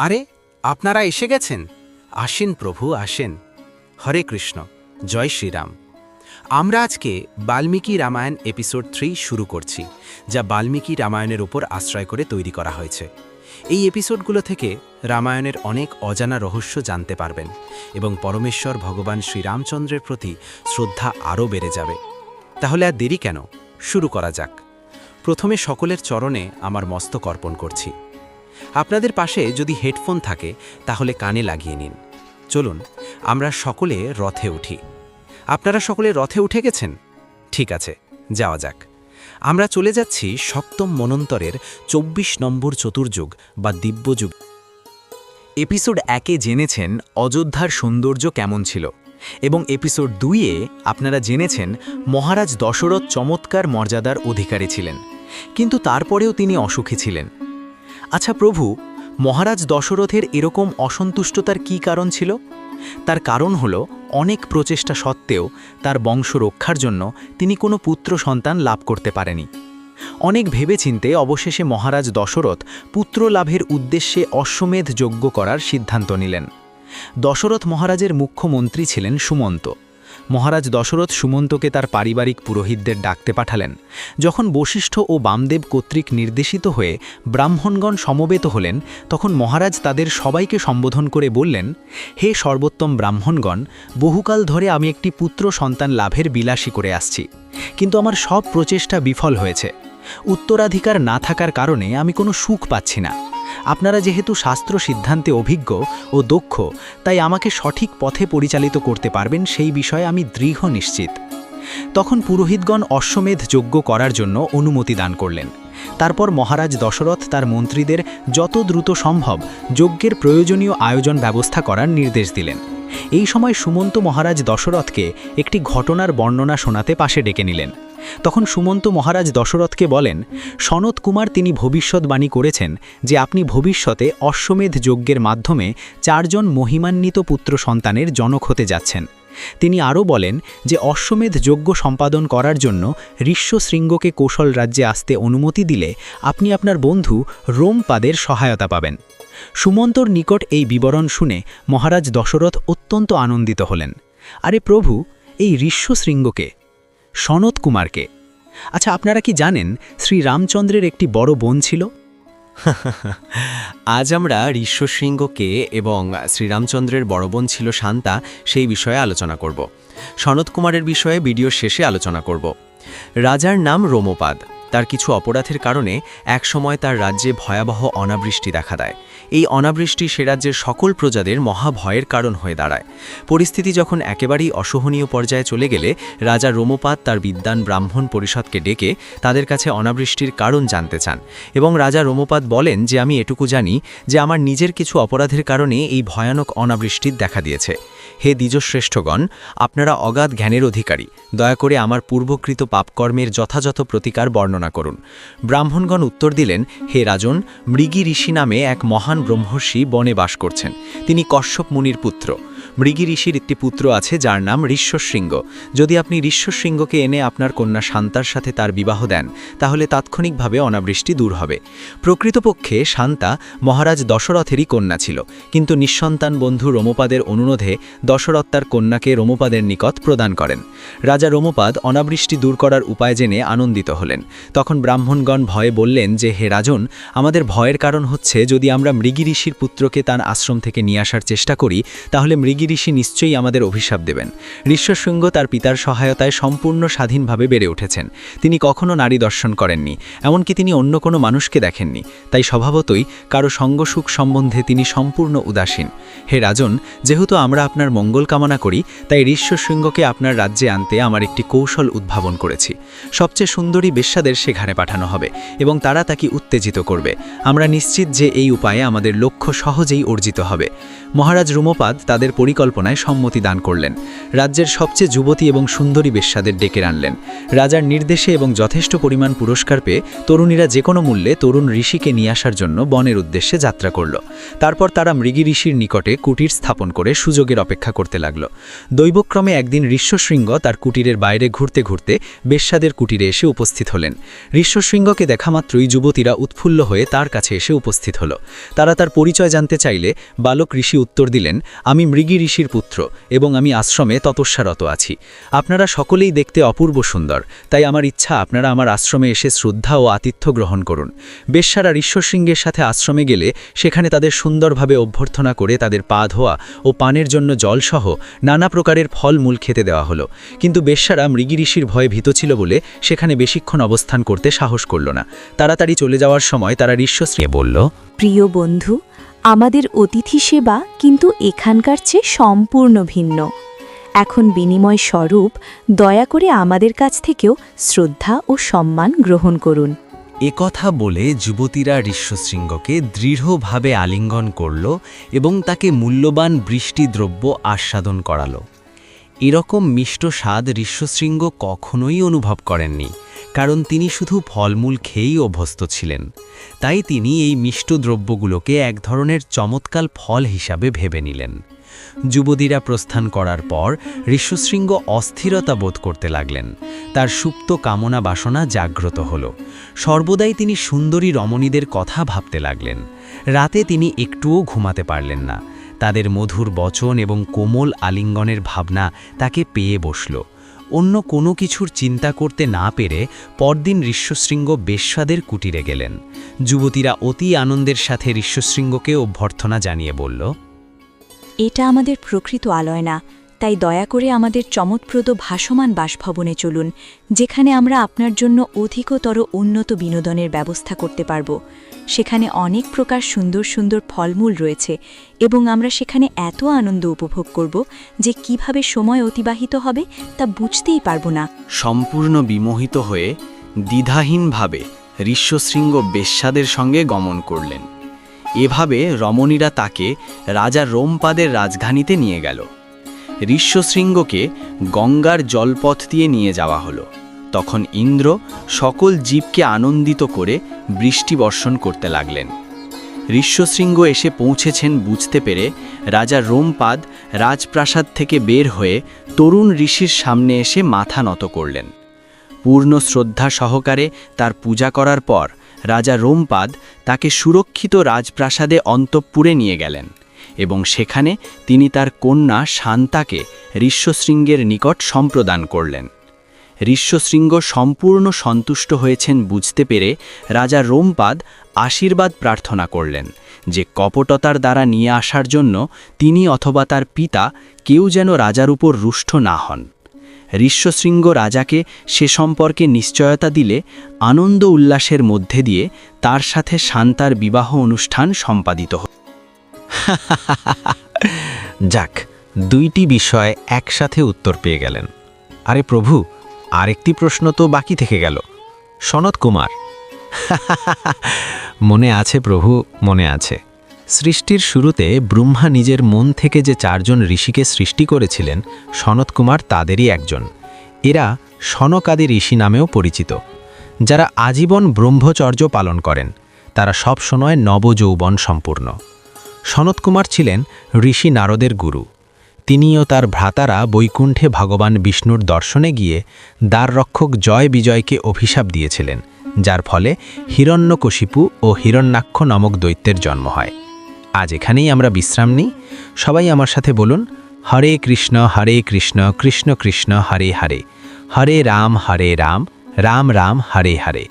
আরে আপনারা এসে গেছেন। আসেন প্রভু আসেন। হরে কৃষ্ণ, জয় শ্রীরাম। আমরা আজকে বাল্মীকি রামায়ণ এপিসোড 3 শুরু করছি, যা বাল্মীকি রামায়ণের উপর আশ্রয় করে তৈরি করা হয়েছে। এই এপিসোডগুলো থেকে রামায়ণের অনেক অজানা রহস্য জানতে পারবেন এবং পরমেশ্বর ভগবান শ্রীরামচন্দ্রের প্রতি শ্রদ্ধা আরও বেড়ে যাবে। তাহলে আর দেরি কেন, শুরু করা যাক। প্রথমে সকলের চরণে আমার মস্তক অর্পণ করছি। আপনাদের পাশে যদি হেডফোন থাকে তাহলে কানে লাগিয়ে নিন। চলুন আমরা সকলে রথে উঠি। আপনারা সকলে রথে উঠে গেছেন? ঠিক আছে, যাওয়া যাক। আমরা চলে যাচ্ছি সপ্তম মন্বন্তরের 24 নম্বর চতুর্যুগ বা দিব্যযুগ। এপিসোড 1-এ জেনেছেন অযোধ্যার সৌন্দর্য কেমন ছিল, এবং এপিসোড 2-এ আপনারা জেনেছেন মহারাজ দশরথ চমৎকার মর্যাদার অধিকারী ছিলেন, কিন্তু তারপরেও তিনি অসুখী ছিলেন। আচ্ছা প্রভু, মহারাজ দশরথের এরকম অসন্তুষ্টতার কী কারণ ছিল? তার কারণ হল অনেক প্রচেষ্টা সত্ত্বেও তার বংশ রক্ষার জন্য তিনি কোনো পুত্র সন্তান লাভ করতে পারেনি। অনেক ভেবেচিন্তে অবশেষে মহারাজ দশরথ পুত্র লাভের উদ্দেশ্যে অশ্বমেধ যজ্ঞ করার সিদ্ধান্ত নিলেন। দশরথ মহারাজের মুখ্যমন্ত্রী ছিলেন সুমন্ত। মহারাজ দশরথ সুমন্তকে তার পারিবারিক পুরোহিতদের ডাকতে পাঠালেন। যখন বশিষ্ঠ ও বামদেব কর্তৃক নির্দেশিত হয়ে ব্রাহ্মণগণ সমবেত হলেন, তখন মহারাজ তাদের সবাইকে সম্বোধন করে বললেন, হে সর্বোত্তম ব্রাহ্মণগণ, বহুকাল ধরে আমি একটি পুত্র সন্তান লাভের বিলাসী করে আসছি, কিন্তু আমার সব প্রচেষ্টা বিফল হয়েছে। উত্তরাধিকার না থাকার কারণে আমি কোনো সুখ পাচ্ছি না। আপনারা যেহেতু শাস্ত্র সিদ্ধান্তে অভিজ্ঞ ও দক্ষ, তাই আমাকে সঠিক পথে পরিচালিত করতে পারবেন সেই বিষয়ে আমি দৃঢ় নিশ্চিত। তখন পুরোহিতগণ অশ্বমেধ যজ্ঞ করার জন্য অনুমতি দান করলেন। তারপর মহারাজ দশরথ তার মন্ত্রীদের যত দ্রুত সম্ভব যজ্ঞের প্রয়োজনীয় আয়োজন ব্যবস্থা করার নির্দেশ দিলেন। এই সময় সুমন্ত মহারাজ দশরথকে একটি ঘটনার বর্ণনা শোনাতে পাশে ডেকে নিলেন। তখন সুমন্ত মহারাজ দশরথকে বলেন, সনত কুমার তিনি ভবিষ্যৎবাণী করেছেন যে আপনি ভবিষ্যতে অশ্বমেধ যজ্ঞের মাধ্যমে 4 জন মহিমান্বিত পুত্র সন্তানের জনক হতে যাচ্ছেন। তিনি আরও বলেন যে অশ্বমেধ যজ্ঞ সম্পাদন করার জন্য ঋষ্যশৃঙ্গকে কৌশল রাজ্যে আসতে অনুমতি দিলে আপনি আপনার বন্ধু রোমপাদের সহায়তা পাবেন। সুমন্তর নিকট এই বিবরণ শুনে মহারাজ দশরথ অত্যন্ত আনন্দিত হলেন। আরে প্রভু, এই ঋষ্যশৃঙ্গকে? সনত কুমারকে? আচ্ছা, আপনারা কি জানেন শ্রীরামচন্দ্রের একটি বড় বোন ছিল? আজ আমরা ঋষ্যশৃঙ্গকে এবং শ্রীরামচন্দ্রের বড় বোন ছিল শান্তা সেই বিষয়ে আলোচনা করব। সনত কুমারের বিষয়ে ভিডিও শেষে আলোচনা করব। রাজার নাম রোমপাদ। তার কিছু অপরাধের কারণে একসময় তার রাজ্যে ভয়াবহ অনাবৃষ্টি দেখা দেয়। এই অনাবৃষ্টি সে রাজ্যের সকল প্রজাদের মহাভয়ের কারণ হয়ে দাঁড়ায়। পরিস্থিতি যখন একেবারেই অসহনীয় পর্যায়ে চলে গেলে রাজা রোমপাদ তার বিদ্বান ব্রাহ্মণ পরিষদকে ডেকে তাদের কাছে অনাবৃষ্টির কারণ জানতে চান, এবং রাজা রোমপাদ বলেন যে আমি এটুকু জানি যে আমার নিজের কিছু অপরাধের কারণে এই ভয়ানক অনাবৃষ্টির দেখা দিয়েছে। হে দ্বিজশ্রেষ্ঠগণ, আপনারা অগাধ জ্ঞানের অধিকারী, দয়া করে আমার পূর্বকৃত পাপকর্মের যথাযথ প্রতিকার বর্ণনা করুন। ব্রাহ্মণগণ উত্তর দিলেন, হে রাজন, মৃগী ঋষি নামে এক মহান ব্রহ্মর্ষি বনে বাস করছেন। তিনি কশ্যপ মুনির পুত্র। মৃগী ঋষির একটি পুত্র আছে যার নাম ঋষ্যশৃঙ্গ। যদি আপনি ঋষ্যশৃঙ্গকে এনে আপনার কন্যা শান্তার সাথে তার বিবাহ দেন, তাহলে তাৎক্ষণিকভাবে অনাবৃষ্টি দূর হবে। প্রকৃতপক্ষে শান্তা মহারাজ দশরথেরই কন্যা ছিল, কিন্তু নিঃসন্তান বন্ধু রোমপাদের অনুরোধে দশরথ তার কন্যাকে রোমপাদের নিকট প্রদান করেন। রাজা রোমপাদ অনাবৃষ্টি দূর করার উপায় জেনে আনন্দিত হলেন। তখন ব্রাহ্মণগণ ভয়ে বললেন যে, হে রাজন, আমাদের ভয়ের কারণ হচ্ছে যদি আমরা মৃগী ঋষির পুত্রকে তার আশ্রম থেকে নিয়ে আসার চেষ্টা করি, তাহলে মৃগী ঋষি নিশ্চয়ই আমাদের অভিশাপ দেবেন। ঋষ্যশৃঙ্গ তার পিতার সহায়তায় সম্পূর্ণ স্বাধীনভাবে বেড়ে উঠেছেন। তিনি কখনো নারী দর্শন করেননি, এমনকি তিনি অন্য কোনো মানুষকে দেখেননি। তাই স্বভাবতই কারো সঙ্গসুখ সম্বন্ধে তিনি সম্পূর্ণ উদাসীন। হে রাজন, যেহেতু আমরা আপনার মঙ্গল কামনা করি, তাই ঋষ্যশৃঙ্গকে আপনার রাজ্যে আনতে আমার একটি কৌশল উদ্ভাবন করেছি। সবচেয়ে সুন্দরী বেশ্যাদের সে ঘাড়ে পাঠানো হবে এবং তারা তাকে উত্তেজিত করবে। আমরা নিশ্চিত যে এই উপায়ে আমাদের লক্ষ্য সহজেই অর্জিত হবে। মহারাজ রোমপাদ তাদের পরিকল্পনায় সম্মতি দান করলেন। রাজ্যের সবচেয়ে যুবতী এবং সুন্দরী বেশ্যাদের ডেকে আনলেন। রাজার নির্দেশে এবং যথেষ্ট পরিমাণ পুরস্কার পেয়ে তরুণীরা যে কোনো মূল্যে তরুণ ঋষিকে নিয়ে আসার জন্য বনের উদ্দেশ্যে যাত্রা করল। তারপর তারা মৃগী ঋষির নিকটে কুটির স্থাপন করে সুযোগের অপেক্ষা করতে লাগল। দৈবক্রমে একদিন ঋষ্যশৃঙ্গ তার কুটিরের বাইরে ঘুরতে ঘুরতে বেশ্যাদের কুটিরে এসে উপস্থিত হলেন। ঋষ্যশৃঙ্গকে দেখা মাত্রই যুবতীরা উৎফুল্ল হয়ে তার কাছে এসে উপস্থিত হল। তারা তার পরিচয় জানতে চাইলে বালক ঋষি উত্তর দিলেন, আমি মৃগী ঋষির পুত্র এবং আমি আশ্রমে তপস্যারত আছি। আপনারা সকলেই দেখতে অপূর্ব সুন্দর, তাই আমার ইচ্ছা আপনারা আমার আশ্রমে এসে শ্রদ্ধা ও আতিথ্য গ্রহণ করুন। বেশ্যারা ঋষ্যশৃঙ্গের সাথে আশ্রমে গেলে সেখানে তাদের সুন্দরভাবে অভ্যর্থনা করে তাদের পা ধোয়া ও পানের জন্য জলসহ নানা প্রকারের ফলমূল খেতে দেওয়া হলো। কিন্তু বেশ্যারা মৃগী ঋষির ভয়ে ভীত ছিল বলে সেখানে বেশিক্ষণ অবস্থান করতে সাহস করল না। তাড়াতাড়ি চলে যাওয়ার সময় তারা ঋষ্যশ্রীকে বলল, প্রিয় বন্ধু, আমাদের অতিথি সেবা কিন্তু এখানকার চেয়ে সম্পূর্ণ ভিন্ন। এখন বিনিময় স্বরূপ দয়া করে আমাদের কাছ থেকেও শ্রদ্ধা ও সম্মান গ্রহণ করুন। একথা বলে যুবতীরা ঋষ্যশৃঙ্গকে দৃঢ়ভাবে আলিঙ্গন করল এবং তাকে মূল্যবান বৃষ্টিদ্রব্য আস্বাদন করাল। এরকম মিষ্ট স্বাদ ঋষ্যশৃঙ্গ কখনোই অনুভব করেননি, কারণ তিনি শুধু ফলমূল খেয়েই অভ্যস্ত ছিলেন। তাই তিনি এই মিষ্ট দ্রব্যগুলোকে এক ধরনের চমৎকার ফল হিসাবে ভেবে নিলেন। যুবতীরা প্রস্থান করার পর ঋষ্যশৃঙ্গ অস্থিরতা বোধ করতে লাগলেন। তার সুপ্ত কামনা বাসনা জাগ্রত হল। সর্বদাই তিনি সুন্দরী রমণীদের কথা ভাবতে লাগলেন। রাতে তিনি একটুও ঘুমাতে পারলেন না। তাদের মধুর বচন এবং কোমল আলিঙ্গনের ভাবনা তাকে পেয়ে বসল। অন্য কোনো কিছুর চিন্তা করতে না পেরে পরদিন ঋষ্যশৃঙ্গ বেশ্যাদের কুটিরে গেলেন। যুবতীরা অতি আনন্দের সাথে ঋষ্যশৃঙ্গকে অভ্যর্থনা জানিয়ে বলল, এটা আমাদের প্রকৃত আলয় না, তাই দয়া করে আমাদের চমৎপ্রদ ভাসমান বাসভবনে চলুন, যেখানে আমরা আপনার জন্য অধিকতর উন্নত বিনোদনের ব্যবস্থা করতে পারব। সেখানে অনেক প্রকার সুন্দর সুন্দর ফলমূল রয়েছে এবং আমরা সেখানে এত আনন্দ উপভোগ করব যে কিভাবে সময় অতিবাহিত হবে তা বুঝতেই পারব না। সম্পূর্ণ বিমোহিত হয়ে দ্বিধাহীনভাবে ঋষ্যশৃঙ্গ বেশ্যাদের সঙ্গে গমন করলেন। এভাবে রমণীরা তাকে রাজা রোমপাদের রাজধানীতে নিয়ে গেল। ঋষ্যশৃঙ্গকে গঙ্গার জলপথ দিয়ে নিয়ে যাওয়া হলো। তখন ইন্দ্র সকল জীবকে আনন্দিত করে বৃষ্টি বর্ষণ করতে লাগলেন। ঋষ্যশৃঙ্গ এসে পৌঁছেছেন বুঝতে পেরে রাজা রোমপাদ রাজপ্রাসাদ থেকে বের হয়ে তরুণ ঋষির সামনে এসে মাথা নত করলেন। পূর্ণ শ্রদ্ধা সহকারে তার পূজা করার পর রাজা রোমপাদ তাকে সুরক্ষিত রাজপ্রাসাদে অন্তঃপুরে নিয়ে গেলেন এবং সেখানে তিনি তার কন্যা শান্তাকে ঋষ্যশৃঙ্গের নিকট সম্প্রদান করলেন। ঋষ্যশৃঙ্গ সম্পূর্ণ সন্তুষ্ট হয়েছেন বুঝতে পেরে রাজা রোমপাদ আশীর্বাদ প্রার্থনা করলেন যে কপটতার দ্বারা নিয়ে আসার জন্য তিনি অথবা তার পিতা কেউ যেন রাজার উপর রুষ্ট না হন। ঋষ্যশৃঙ্গ রাজাকে সে সম্পর্কে নিশ্চয়তা দিলে আনন্দ উল্লাসের মধ্যে দিয়ে তার সাথে শান্তার বিবাহ অনুষ্ঠান সম্পাদিত হল। যাক, দুইটি বিষয় একসাথে উত্তর পেয়ে গেলেন। আরে প্রভু, আরেকটি প্রশ্ন তো বাকি থেকে গেল। সনত কুমার। মনে আছে প্রভু, মনে আছে। সৃষ্টির শুরুতে ব্রহ্মা নিজের মন থেকে যে 4 জন ঋষিকে সৃষ্টি করেছিলেন, সনত কুমার তাদেরই একজন। এরা সনকাদি ঋষি নামেও পরিচিত, যারা আজীবন ব্রহ্মচর্য পালন করেন। তারা সব সময় নবযৌবন সম্পূর্ণ। সনত কুমার ছিলেন ঋষি নারদের গুরু। তিনিও তার ভ্রাতারা বৈকুণ্ঠে ভগবান বিষ্ণুর দর্শনে গিয়ে দ্বাররক্ষক জয় বিজয়কে অভিশাপ দিয়েছিলেন, যার ফলে হিরণ্যকশিপু ও হিরণ্যাক্ষ নামক দৈত্যের জন্ম হয়। আজ এখানেই আমরা বিশ্রাম নিই। সবাই আমার সাথে বলুন, হরে কৃষ্ণ কৃষ্ণ কৃষ্ণ হরে হরে, হরে রাম রাম রাম হরে হরে।